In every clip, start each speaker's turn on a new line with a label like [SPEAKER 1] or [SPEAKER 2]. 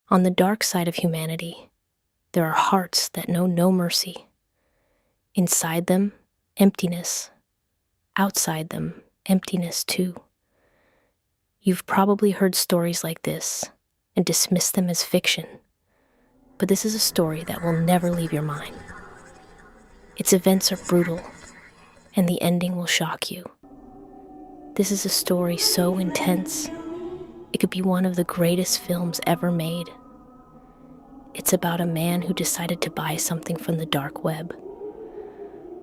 [SPEAKER 1] On the dark side of humanity, there are hearts that know no mercy. Inside them, emptiness. Outside them, emptiness too. You've probably heard stories like this and dismissed them as fiction, but this is a story that will never leave your mind. Its events are brutal, and the ending will shock you. This is a story so intense, it could be one of the greatest films ever made. It's about a man who decided to buy something from the dark web.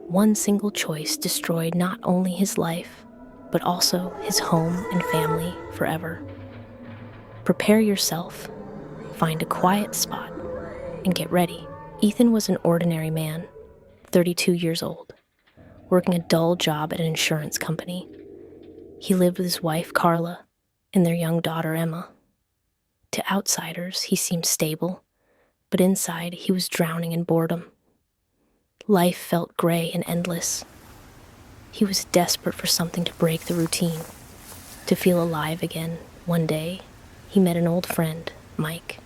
[SPEAKER 1] One single choice destroyed not only his life, but also his home and family forever. Prepare yourself, find a quiet spot, and get ready. Ethan was an ordinary man, 32 years old, working a dull job at an insurance company. He lived with his wife, Carla, and their young daughter, Emma. To outsiders, he seemed stable, but inside he was drowning in boredom. Life felt gray and endless. He was desperate for something to break the routine, to feel alive again. One day, he met an old friend, Mike.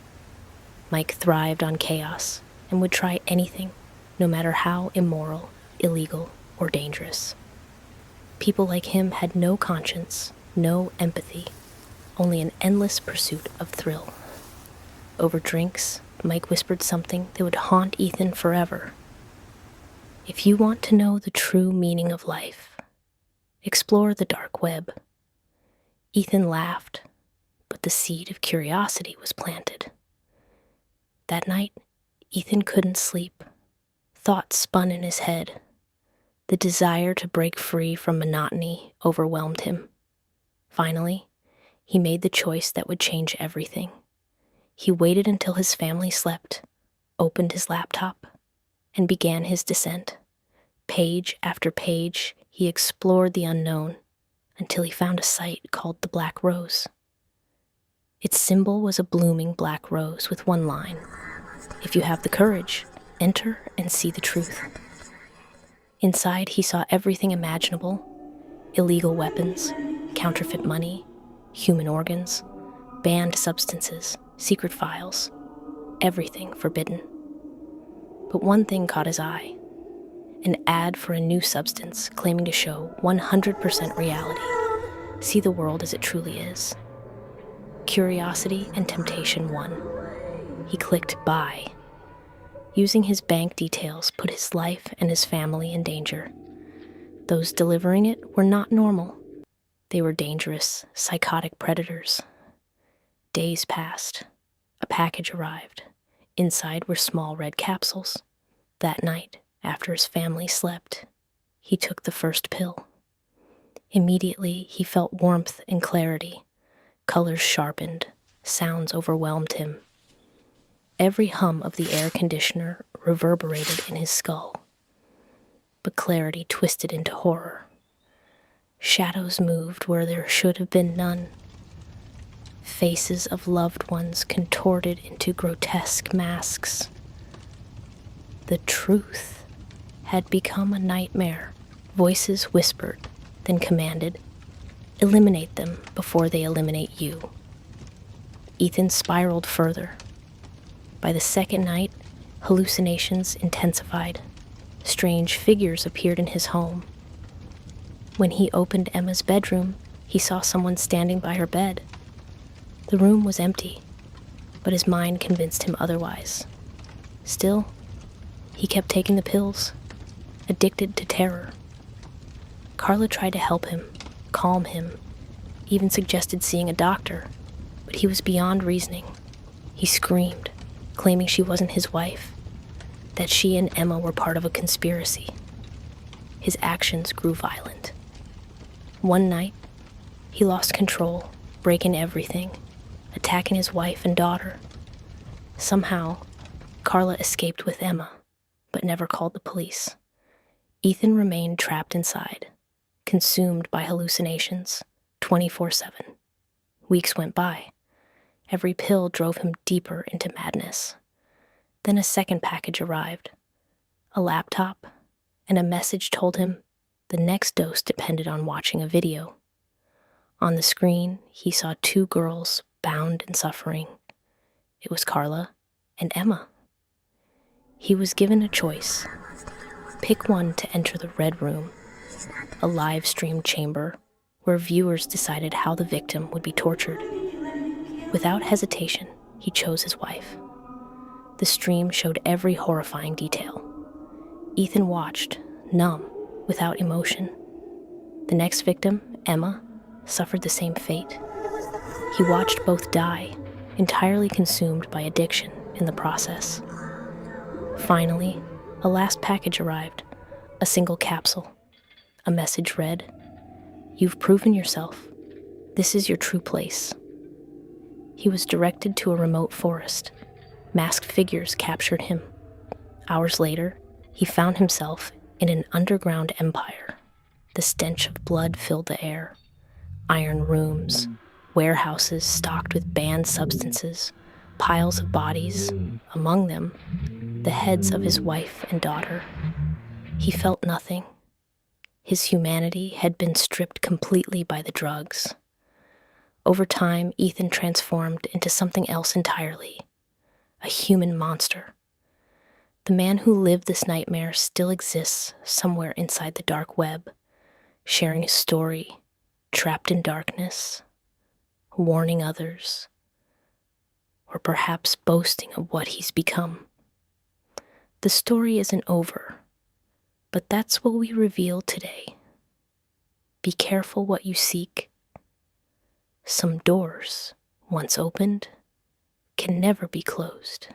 [SPEAKER 1] Mike thrived on chaos and would try anything, no matter how immoral, illegal, or dangerous. People like him had no conscience, no empathy, only an endless pursuit of thrill. Over drinks, Mike whispered something that would haunt Ethan forever. If you want to know the true meaning of life, explore the dark web. Ethan laughed, but the seed of curiosity was planted. That night, Ethan couldn't sleep. Thoughts spun in his head. The desire to break free from monotony overwhelmed him. Finally, he made the choice that would change everything. He waited until his family slept, opened his laptop, and began his descent. Page after page, he explored the unknown until he found a site called the Black Rose. Its symbol was a blooming black rose with one line: "If you have the courage, enter and see the truth." Inside, he saw everything imaginable: illegal weapons, counterfeit money, human organs, banned substances, secret files, everything forbidden. But one thing caught his eye: an ad for a new substance claiming to show 100% reality, see the world as it truly is. Curiosity and temptation won. He clicked buy. Using his bank details put his life and his family in danger. Those delivering it were not normal. They were dangerous, psychotic predators. Days passed. A package arrived. Inside were small red capsules. That night, after his family slept, he took the first pill. Immediately, he felt warmth and clarity. Colors sharpened. Sounds overwhelmed him. Every hum of the air conditioner reverberated in his skull. But clarity twisted into horror. Shadows moved where there should have been none. Faces of loved ones contorted into grotesque masks. The truth had become a nightmare. Voices whispered, then commanded, "Eliminate them before they eliminate you." Ethan spiraled further. By the second night, hallucinations intensified. Strange figures appeared in his home. When he opened Emma's bedroom, he saw someone standing by her bed. The room was empty, but his mind convinced him otherwise. Still, he kept taking the pills, addicted to terror. Carla tried to help him, calm him, even suggested seeing a doctor, but he was beyond reasoning. He screamed, claiming she wasn't his wife, that she and Emma were part of a conspiracy. His actions grew violent. One night, he lost control, breaking everything, attacking his wife and daughter. Somehow, Carla escaped with Emma, but never called the police. Ethan remained trapped inside, consumed by hallucinations, 24/7. Weeks went by. Every pill drove him deeper into madness. Then a second package arrived. A laptop, and a message told him the next dose depended on watching a video. On the screen, he saw two girls bound and suffering. It was Carla and Emma. He was given a choice. Pick one to enter the Red Room, a live stream chamber where viewers decided how the victim would be tortured. Without hesitation, he chose his wife. The stream showed every horrifying detail. Ethan watched, numb, without emotion. The next victim, Emma, suffered the same fate. He watched both die, entirely consumed by addiction in the process. Finally, a last package arrived, a single capsule. A message read, "You've proven yourself. This is your true place." He was directed to a remote forest. Masked figures captured him. Hours later, he found himself in an underground empire. The stench of blood filled the air. Iron rooms, warehouses stocked with banned substances, piles of bodies, among them, the heads of his wife and daughter. He felt nothing. His humanity had been stripped completely by the drugs. Over time, Ethan transformed into something else entirely, a human monster. The man who lived this nightmare still exists somewhere inside the dark web, sharing his story, trapped in darkness, warning others, or perhaps boasting of what he's become. The story isn't over, but that's what we reveal today. Be careful what you seek. Some doors, once opened, can never be closed.